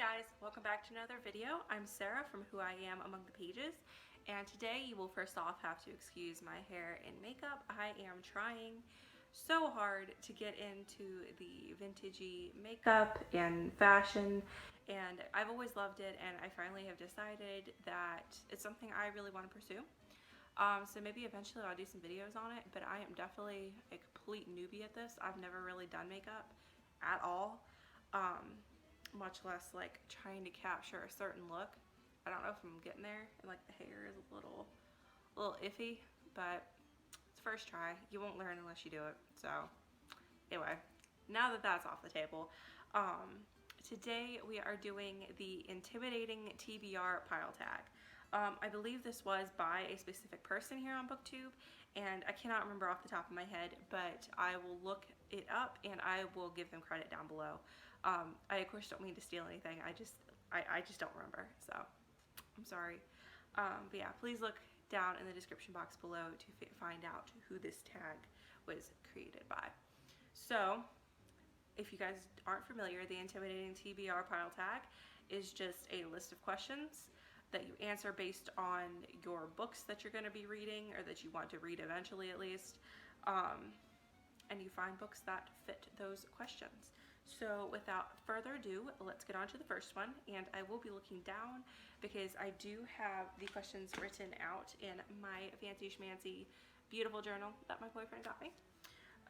guys, welcome back to another video. I'm Sarah from Who I Am Among the Pages, and today you will first off have to excuse my hair and makeup. I am trying so hard to get into the vintagey makeup and fashion, and I've always loved it, and I finally have decided that it's something I really want to pursue. So maybe eventually I'll do some videos on it, but I am definitely a complete newbie at this. I've never really done makeup at all. Much less like trying to capture a certain look. I don't know if I'm getting there, and like the hair is a little iffy, but it's first try. You won't learn unless you do it. So anyway, now that that's off the table, today we are doing the intimidating TBR Pile Tag. I believe this was by a specific person here on BookTube, and I cannot remember off the top of my head, but I will look it up and I will give them credit down below. I of course don't mean to steal anything. I just don't remember, so I'm sorry. But yeah, please look down in the description box below to find out who this tag was created by. So if you guys aren't familiar, the intimidating TBR Pile Tag is just a list of questions that you answer based on your books that you're going to be reading, or that you want to read eventually at least, and you find books that fit those questions. So without further ado, let's get on to the first one, and I will be looking down because I do have the questions written out in my fancy schmancy beautiful journal that my boyfriend got me.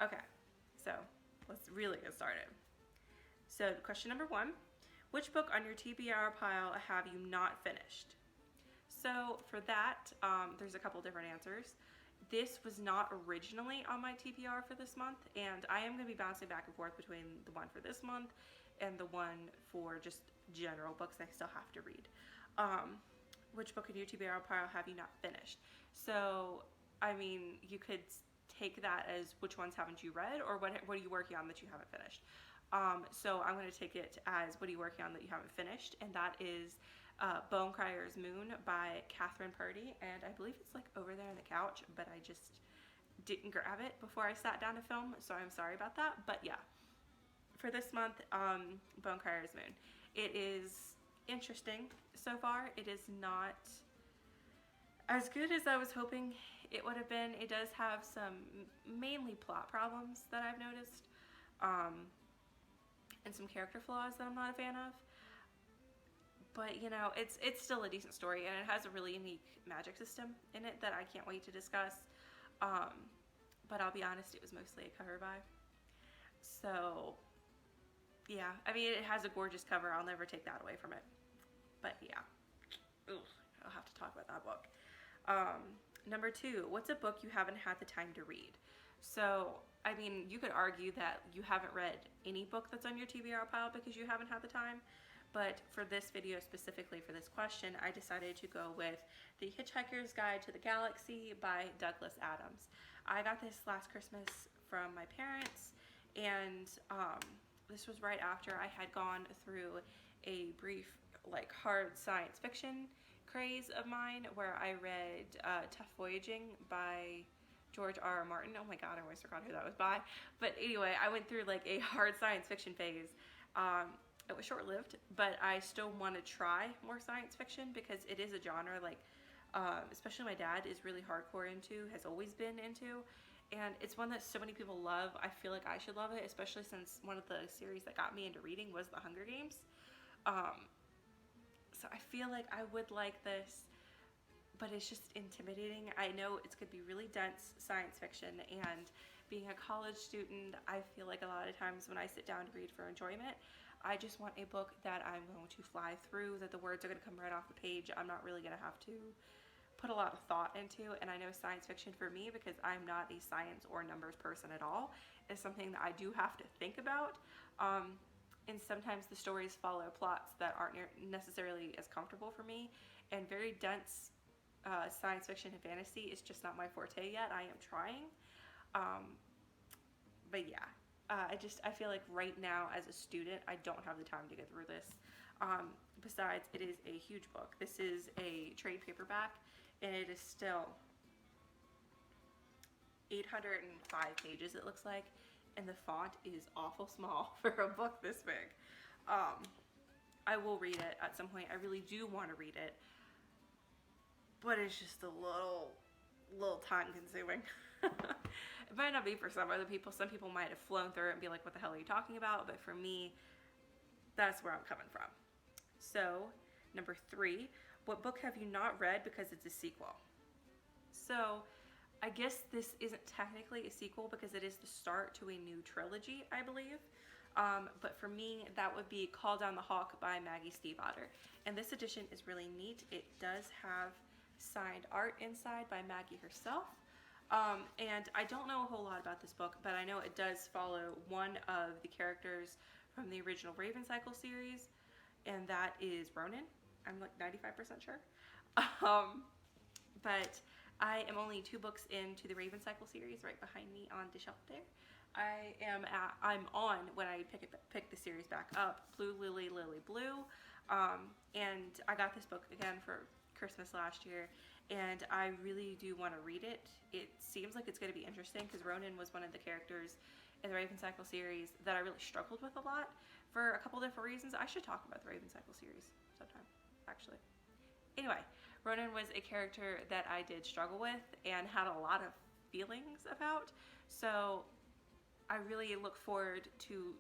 Okay, so let's really get started. So question number 1, which book on your TBR pile have you not finished? So for that, there's a couple different answers. This was not originally on my TBR for this month, and I am going to be bouncing back and forth between the one for this month and the one for just general books I still have to read. Which book in your TBR pile have you not finished? So, I mean, you could take that as which ones haven't you read, or what are you working on that you haven't finished? So I'm going to take it as what are you working on that you haven't finished, and that is Bonecryer's Moon by Catherine Purdy, and I believe it's like over there on the couch, but I just didn't grab it before I sat down to film, so I'm sorry about that. But yeah, for this month, Bonecryer's Moon. It is interesting so far. It is not as good as I was hoping it would have been. It does have some mainly plot problems that I've noticed, and some character flaws that I'm not a fan of. But you know, it's still a decent story, and it has a really unique magic system in it that I can't wait to discuss. But I'll be honest, it was mostly a cover buy. So yeah, I mean, it has a gorgeous cover. I'll never take that away from it. But yeah, ooh, I'll have to talk about that book. Number 2, what's a book you haven't had the time to read? So I mean, you could argue that you haven't read any book that's on your TBR pile because you haven't had the time. But for this video, specifically for this question, I decided to go with The Hitchhiker's Guide to the Galaxy by Douglas Adams. I got this last Christmas from my parents, and this was right after I had gone through a brief, like, hard science fiction craze of mine, where I read Tough Voyaging by George R.R. Martin. Oh my god, I always forgot who that was by. But anyway, I went through like a hard science fiction phase. It was short-lived, but I still want to try more science fiction because it is a genre, like, especially my dad is really hardcore into, has always been into, and it's one that so many people love. I feel like I should love it, especially since one of the series that got me into reading was The Hunger Games. So I feel like I would like this, but it's just intimidating. I know it's going to be really dense science fiction, and being a college student, I feel like a lot of times when I sit down to read for enjoyment, I just want a book that I'm going to fly through, that the words are going to come right off the page. I'm not really going to have to put a lot of thought into, and I know science fiction for me, because I'm not a science or numbers person at all, is something that I do have to think about. And sometimes the stories follow plots that aren't necessarily as comfortable for me, and very dense science fiction and fantasy is just not my forte yet. I am trying. But yeah, I feel like right now as a student, I don't have the time to get through this. Besides, it is a huge book. This is a trade paperback, and it is still 805 pages, it looks like, and the font is awful small for a book this big. I will read it at some point. I really do want to read it, but it's just a little time consuming. It might not be for some other people. Some people might have flown through it and be like, what the hell are you talking about? But for me, that's where I'm coming from. So, number 3, what book have you not read because it's a sequel? So, I guess this isn't technically a sequel because it is the start to a new trilogy, I believe. But for me, that would be Call Down the Hawk by Maggie Stiefvater. And this edition is really neat. It does have signed art inside by Maggie herself. And I don't know a whole lot about this book, but I know it does follow one of the characters from the original Raven Cycle series, and that is Ronan. I'm like 95% sure. But I am only 2 books into the Raven Cycle series, right behind me on the shelf there. I'm on, when I pick the series back up, Blue Lily, Lily Blue. And I got this book again for Christmas last year, and I really do want to read it. It seems like it's going to be interesting because Ronan was one of the characters in the Raven Cycle series that I really struggled with a lot for a couple different reasons. I should talk about the Raven Cycle series sometime, actually. Anyway, Ronan was a character that I did struggle with and had a lot of feelings about, so I really look forward to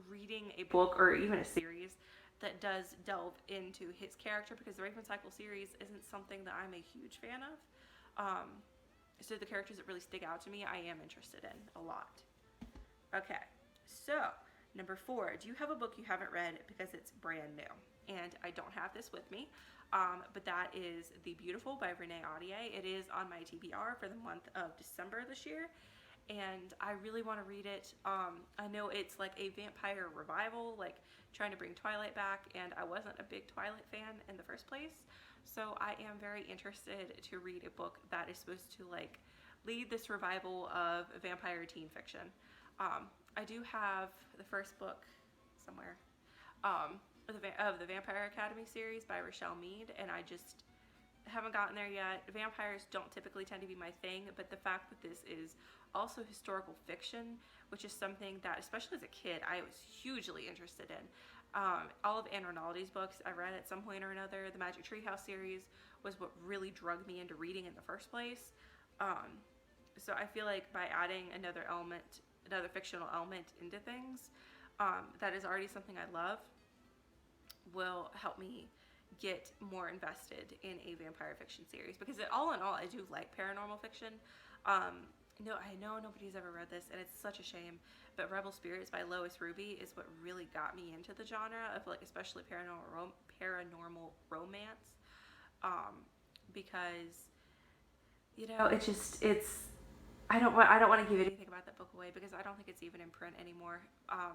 reading a book or even a series that does delve into his character, because the Raven Cycle series isn't something that I'm a huge fan of. So the characters that really stick out to me, I am interested in a lot. Okay, so number 4, do you have a book you haven't read because it's brand new? And I don't have this with me, but that is The Beautiful by Renee Audier. It is on my TBR for the month of December this year, and I really want to read it. I know it's like a vampire revival, like trying to bring Twilight back, and I wasn't a big Twilight fan in the first place, so I am very interested to read a book that is supposed to like lead this revival of vampire teen fiction. I do have the first book somewhere of the Vampire Academy series by Rochelle Mead, and I just haven't gotten there yet. Vampires don't typically tend to be my thing, but the fact that this is also historical fiction, which is something that, especially as a kid, I was hugely interested in. All of Anne Rinaldi's books I read at some point or another. The Magic Treehouse series was what really drug me into reading in the first place. So I feel like by adding another fictional element into things that is already something I love will help me get more invested in a vampire fiction series, because all in all, I do like paranormal fiction. No, I know nobody's ever read this, and it's such a shame, but Rebel Spirits by Lois Ruby is what really got me into the genre of, like, especially paranormal romance, because, you know, I don't want to give anything about that book away, because I don't think it's even in print anymore.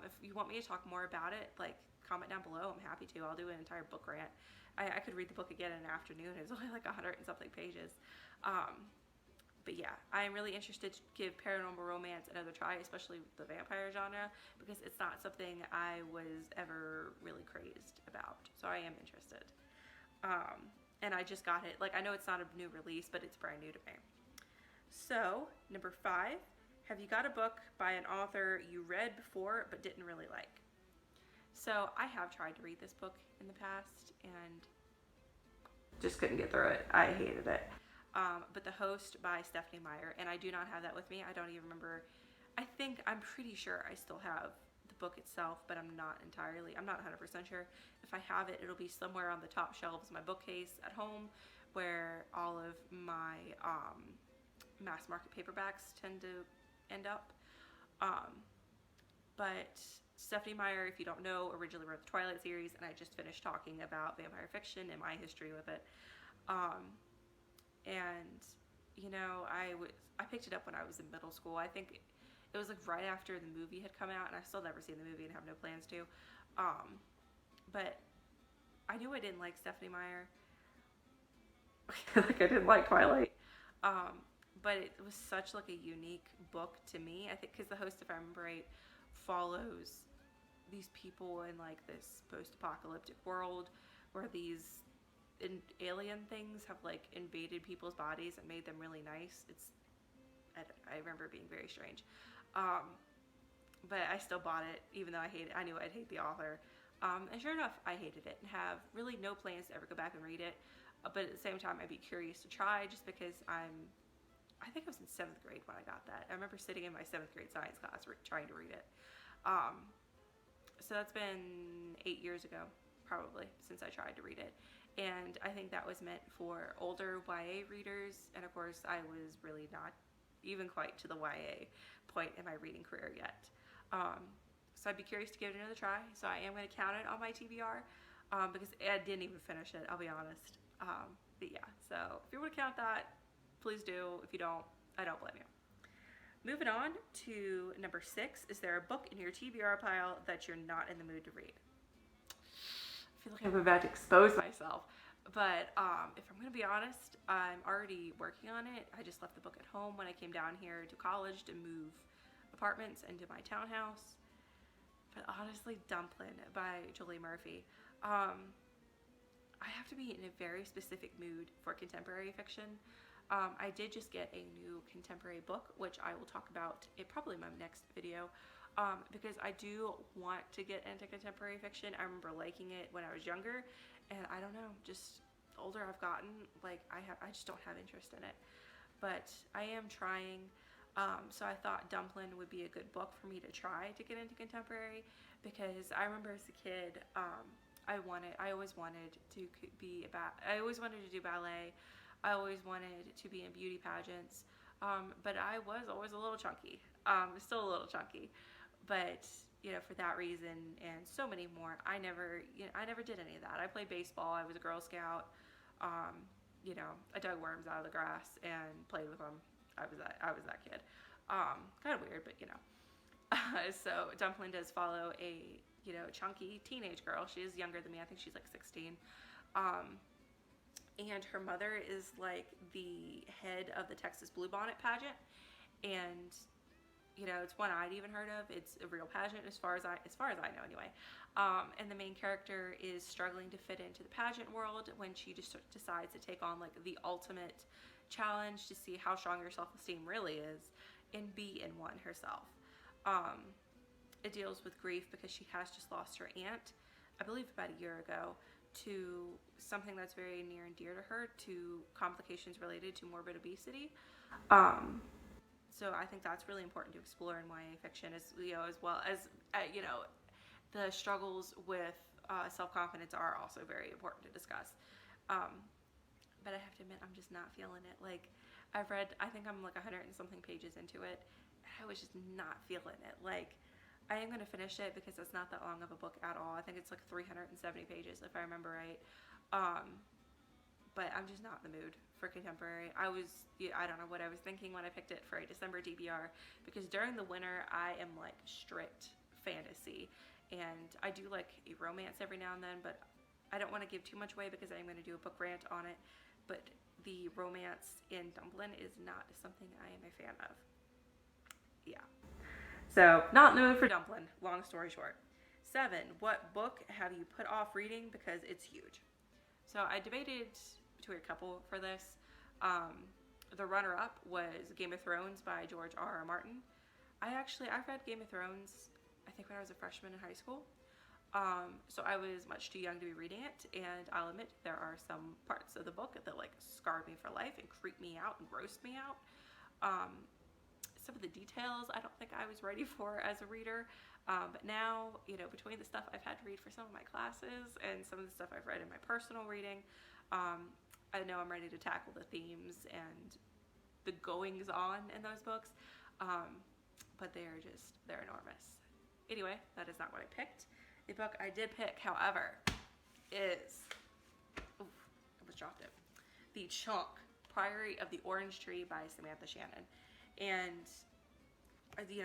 If you want me to talk more about it, like, comment down below. I'm happy to. I'll do an entire book rant. I could read the book again in an afternoon. It's only like 100 and something pages. But yeah, I'm really interested to give paranormal romance another try, especially the vampire genre, because it's not something I was ever really crazed about. So I am interested. And I just got it. Like, I know it's not a new release, but it's brand new to me. So, number 5, have you got a book by an author you read before but didn't really like? So, I have tried to read this book in the past and just couldn't get through it. I hated it. But The Host by Stephanie Meyer, and I do not have that with me. I don't even remember. I'm pretty sure I still have the book itself, but I'm not 100% sure. If I have it, it'll be somewhere on the top shelves of my bookcase at home, where all of my mass market paperbacks tend to end up. But Stephanie Meyer, if you don't know, originally wrote the Twilight series, and I just finished talking about vampire fiction and my history with it. And, you know, I picked it up when I was in middle school. I think it was like right after the movie had come out, and I've still never seen the movie and have no plans to. But I knew I didn't like Stephanie Meyer. Like, I didn't like Twilight. But it was such like a unique book to me. I think because The Host, if I remember right, follows these people in like this post-apocalyptic world where these alien things have like invaded people's bodies and made them really nice. I remember it being very strange. But I still bought it, even though I knew I'd hate the author. And sure enough, I hated it and have really no plans to ever go back and read it. But at the same time, I'd be curious to try just because I think I was in 7th grade when I got that. I remember sitting in my 7th grade science class trying to read it. So that's been 8 years ago, probably, since I tried to read it. And I think that was meant for older YA readers. And of course, I was really not even quite to the YA point in my reading career yet. So I'd be curious to give it another try. So I am going to count it on my TBR because I didn't even finish it, I'll be honest. But yeah, so if you want to count that, please do. If you don't, I don't blame you. Moving on to number 6. Is there a book in your TBR pile that you're not in the mood to read? I feel like I'm about to expose myself. But if I'm going to be honest, I'm already working on it. I just left the book at home when I came down here to college to move apartments into my townhouse. But honestly, Dumplin' by Julie Murphy. I have to be in a very specific mood for contemporary fiction. I did just get a new contemporary book, which I will talk about in probably my next video, because I do want to get into contemporary fiction. I remember liking it when I was younger, and I don't know, just the older I've gotten, like I just don't have interest in it. But I am trying. So I thought Dumplin' would be a good book for me to try to get into contemporary, because I remember as a kid, I always wanted to do ballet. I always wanted to be in beauty pageants, but I was always a little chunky. Still a little chunky, but for that reason and so many more, I never did any of that. I played baseball. I was a Girl Scout. I dug worms out of the grass and played with them. I was that kid. Kind of weird, but so Dumplin' does follow a chunky teenage girl. She is younger than me. I think she's like 16. And her mother is like the head of the Texas Bluebonnet pageant, and it's one I'd even heard of. It's a real pageant as far as I know anyway. And the main character is struggling to fit into the pageant world when she just decides to take on like the ultimate challenge to see how strong your self-esteem really is and be in one herself. It deals with grief because she has just lost her aunt, I believe about a year ago, to something that's very near and dear to her, to complications related to morbid obesity. So I think that's really important to explore in YA fiction, as well as the struggles with self-confidence are also very important to discuss. But I have to admit, I'm just not feeling it. Like, I think I'm like 100 and something pages into it. I was just not feeling it. Like, I am going to finish it because it's not that long of a book at all. I think it's like 370 pages if I remember right. But I'm just not in the mood for contemporary. I don't know what I was thinking when I picked it for a December TBR, because during the winter I am like strict fantasy, and I do like a romance every now and then, but I don't want to give too much away because I'm going to do a book rant on it. But the romance in Dumplin' is not something I am a fan of. Yeah. So, not in the mood for Dumplin', long story short. 7, what book have you put off reading because it's huge? So, I debated between a couple for this. The runner-up was Game of Thrones by George R.R. Martin. I've read Game of Thrones, I think when I was a freshman in high school. So I was much too young to be reading it, and I'll admit there are some parts of the book that like scarred me for life and creeped me out and grossed me out. Some of the details I don't think I was ready for as a reader, but now, between the stuff I've had to read for some of my classes and some of the stuff I've read in my personal reading, I know I'm ready to tackle the themes and the goings on in those books, but they're enormous. Anyway, that is not what I picked. The book I did pick, however, is, I almost dropped it, The Chunk, Priory of the Orange Tree by Samantha Shannon. And,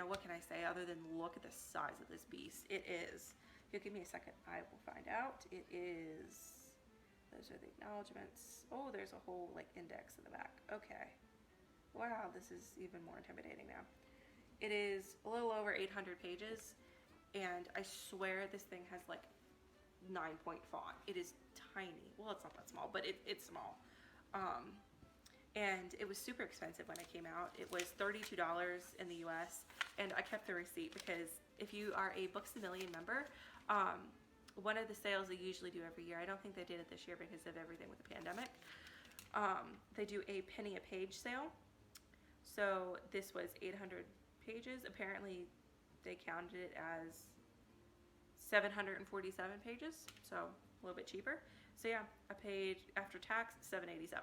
what can I say other than look at the size of this beast? It is, if you'll give me a second, I will find out. It is, those are the acknowledgements. Oh, there's a whole, index in the back. Okay. Wow, this is even more intimidating now. It is a little over 800 pages, and I swear this thing has, 9-point font. It is tiny. Well, it's not that small, but it's small. And it was super expensive when it came out. It was $32 in the US, and I kept the receipt because if you are a Books A Million member, one of the sales they usually do every year. I don't think they did it this year because of everything with the pandemic. They do a penny a page sale. So this was 800 pages. Apparently they counted it as 747 pages, so a little bit cheaper. So yeah, I paid after tax $787.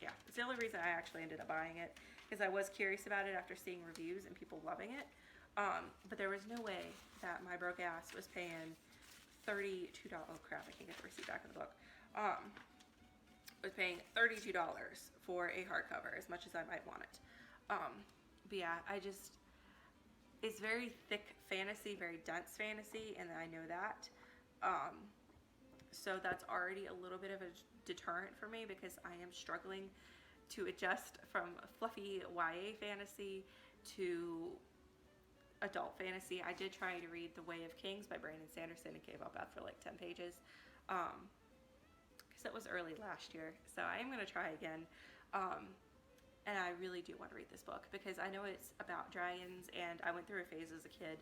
Yeah, it's the only reason I actually ended up buying it, because I was curious about it after seeing reviews and people loving it. But there was no way that my broke ass was paying $32. Oh crap, I can't get the receipt back in the book. Was paying $32 for a hardcover, as much as I might want it. But yeah, it's very thick fantasy, very dense fantasy, and I know that. So that's already a little bit of a deterrent for me, because I am struggling to adjust from fluffy YA fantasy to adult fantasy. I did try to read The Way of Kings by Brandon Sanderson and gave up after like 10 pages. Because it was early last year, so I am going to try again. And I really do want to read this book, because I know it's about dragons, and I went through a phase as a kid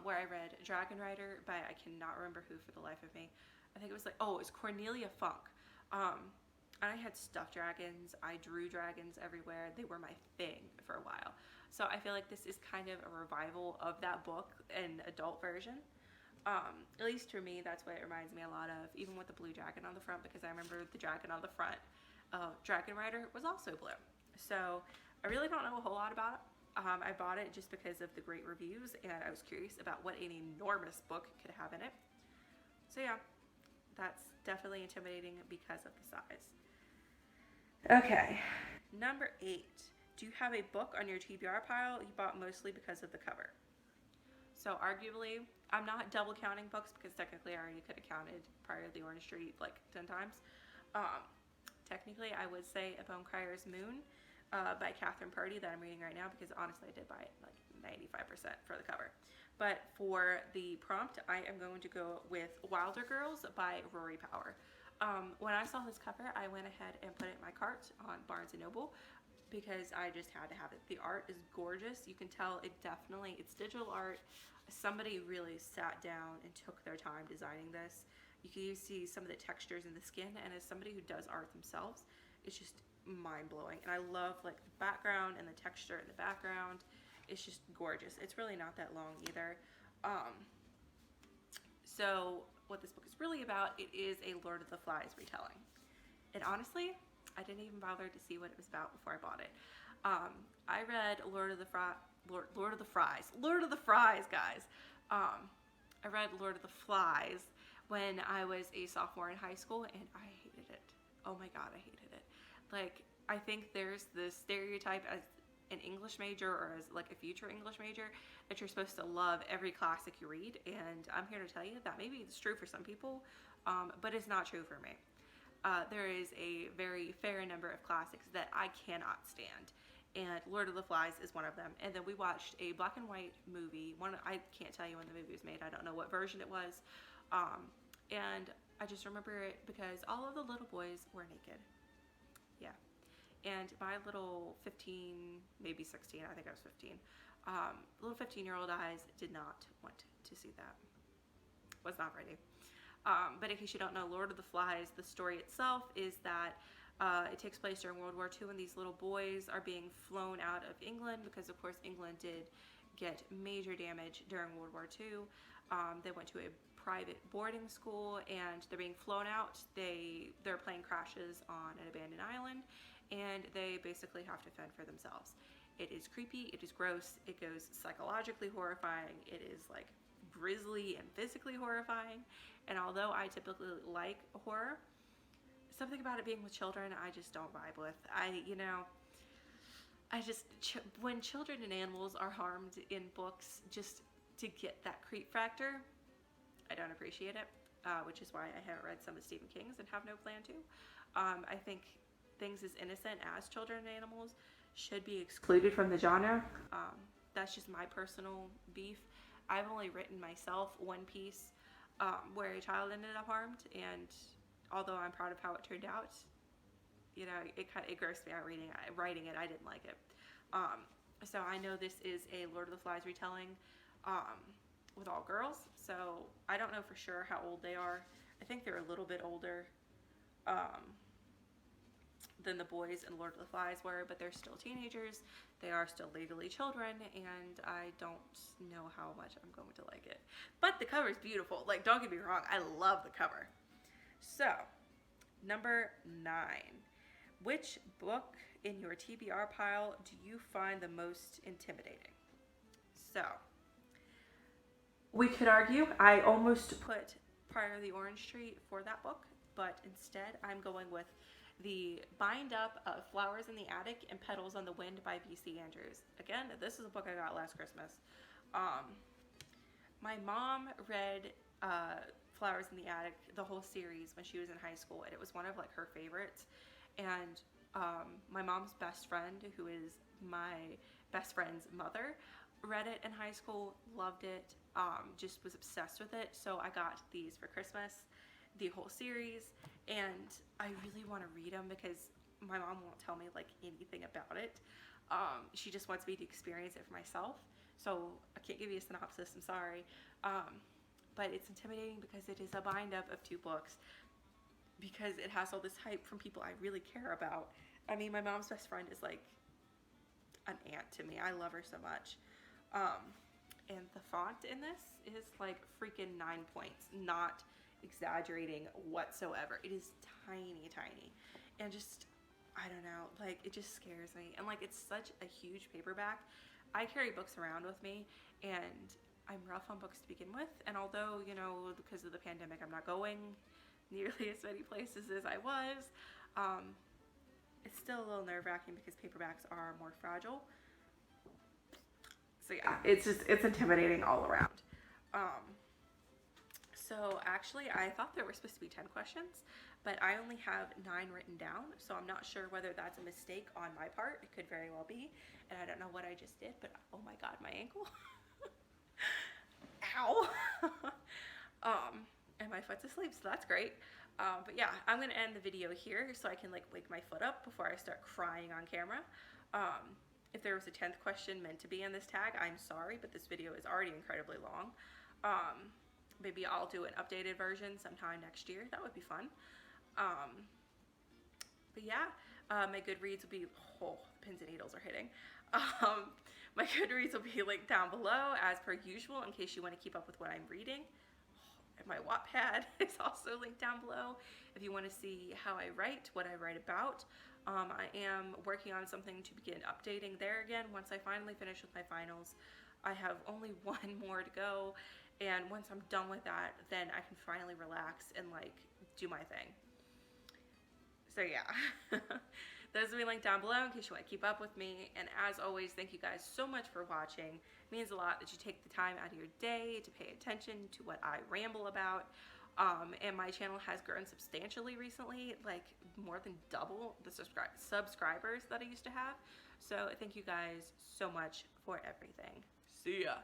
where I read Dragon Rider by, I cannot remember who for the life of me. I think it was like, oh, it was Cornelia Funk. And I had stuffed dragons. I drew dragons everywhere. They were my thing for a while. So I feel like this is kind of a revival of that book, an adult version. At least for me, that's what it reminds me a lot of, even with the blue dragon on the front, because I remember the dragon on the front Dragon Rider was also blue. So I really don't know a whole lot about it. I bought it just because of the great reviews, and I was curious about what an enormous book could have in it. So yeah, that's definitely intimidating because of the size. Okay, number 8. Do you have a book on your TBR pile you bought mostly because of the cover? So arguably, I'm not double counting books, because technically I already could have counted Prior to the Orange Tree like 10 times. Technically, I would say A Bone Crier's Moon by Catherine Purdy that I'm reading right now, because honestly I did buy it like 95% for the cover. But for the prompt, I am going to go with Wilder Girls by Rory Power. When I saw this cover, I went ahead and put it in my cart on Barnes & Noble, because I just had to have it. The art is gorgeous. You can tell it's digital art. Somebody really sat down and took their time designing this. You can see some of the textures in the skin, and as somebody who does art themselves, it's just mind-blowing. And I love like the background and the texture in the background. It's just gorgeous. It's really not that long either. So what this book is really about, it is a Lord of the Flies retelling. And honestly, I didn't even bother to see what it was about before I bought it. I read Lord of the Flies, guys. I read Lord of the Flies when I was a sophomore in high school, and I hated it. Oh my god, I hated it. Like, I think there's this stereotype as an English major, or as like a future English major, that you're supposed to love every classic you read, and I'm here to tell you that maybe it's true for some people, but it's not true for me. There is a very fair number of classics that I cannot stand, and Lord of the Flies is one of them. And then we watched a black and white movie. I can't tell you when the movie was made. I don't know what version it was. And I just remember it because all of the little boys were naked. Yeah. And my little 15, maybe 16, I think I was 15, little 15-year-old eyes did not want to see that. Was not ready. But in case you don't know, Lord of the Flies, the story itself is that it takes place during World War II, and these little boys are being flown out of England, because of course England did get major damage during World War II. They went to a private boarding school, and they're being flown out. Their plane crashes on an abandoned island, and they basically have to fend for themselves. It is creepy, it is gross, it goes psychologically horrifying, it is like grisly and physically horrifying. And although I typically like horror, something about it being with children I just don't vibe with. When children and animals are harmed in books just to get that creep factor, I don't appreciate it, which is why I haven't read some of Stephen King's and have no plan to. I think things as innocent as children and animals should be excluded from the genre. That's just my personal beef. I've only written myself one piece where a child ended up harmed, and although I'm proud of how it turned out, it grossed me out writing it. I didn't like it. So I know this is a Lord of the Flies retelling. with all girls, so I don't know for sure how old they are. I think they're a little bit older than the boys in Lord of the Flies were, but they're still teenagers. They are still legally children, and I don't know how much I'm going to like it. But the cover is beautiful. Like, don't get me wrong, I love the cover. So, number 9. Which book in your TBR pile do you find the most intimidating? So, we could argue I almost put Pride of the Orange Tree for that book, but instead I'm going with the bind up of Flowers in the Attic and Petals on the Wind by B.C. Andrews. Again, this is a book I got last Christmas. My mom read Flowers in the Attic, the whole series, when she was in high school, and it was one of like her favorites. And my mom's best friend, who is my best friend's mother, read it in high school, loved it, just was obsessed with it. So I got these for Christmas, the whole series, and I really want to read them because my mom won't tell me like anything about it. She just wants me to experience it for myself. So I can't give you a synopsis, I'm sorry. But it's intimidating because it is a bind up of 2 books, because it has all this hype from people I really care about. I mean, my mom's best friend is like an aunt to me. I love her so much. And the font in this is like freaking 9 points, not exaggerating whatsoever. It is tiny, tiny. And just, I don't know, like it just scares me. And like it's such a huge paperback. I carry books around with me, and I'm rough on books to begin with. And although, you know, because of the pandemic, I'm not going nearly as many places as I was, it's still a little nerve-wracking because paperbacks are more fragile. So yeah, it's intimidating all around. So actually I thought there were supposed to be 10 questions, but I only have 9 written down, so I'm not sure whether that's a mistake on my part. It could very well be, and I don't know what I just did, but oh my god, my ankle. Ow. And my foot's asleep, so that's great. But yeah, I'm gonna end the video here so I can like wake my foot up before I start crying on camera. If there was a 10th question meant to be in this tag, I'm sorry, but this video is already incredibly long. Maybe I'll do an updated version sometime next year. That would be fun. But yeah, my Goodreads will be, oh, pins and needles are hitting. My Goodreads will be linked down below as per usual in case you want to keep up with what I'm reading. And my Wattpad is also linked down below if you want to see how I write, what I write about. I am working on something to begin updating there again once I finally finish with my finals. I have only 1 more to go, and once I'm done with that, then I can finally relax and like do my thing. So yeah, those will be linked down below in case you want to keep up with me. And as always, thank you guys so much for watching. It means a lot that you take the time out of your day to pay attention to what I ramble about. And my channel has grown substantially recently, like more than double the subscribers that I used to have. So thank you guys so much for everything. See ya.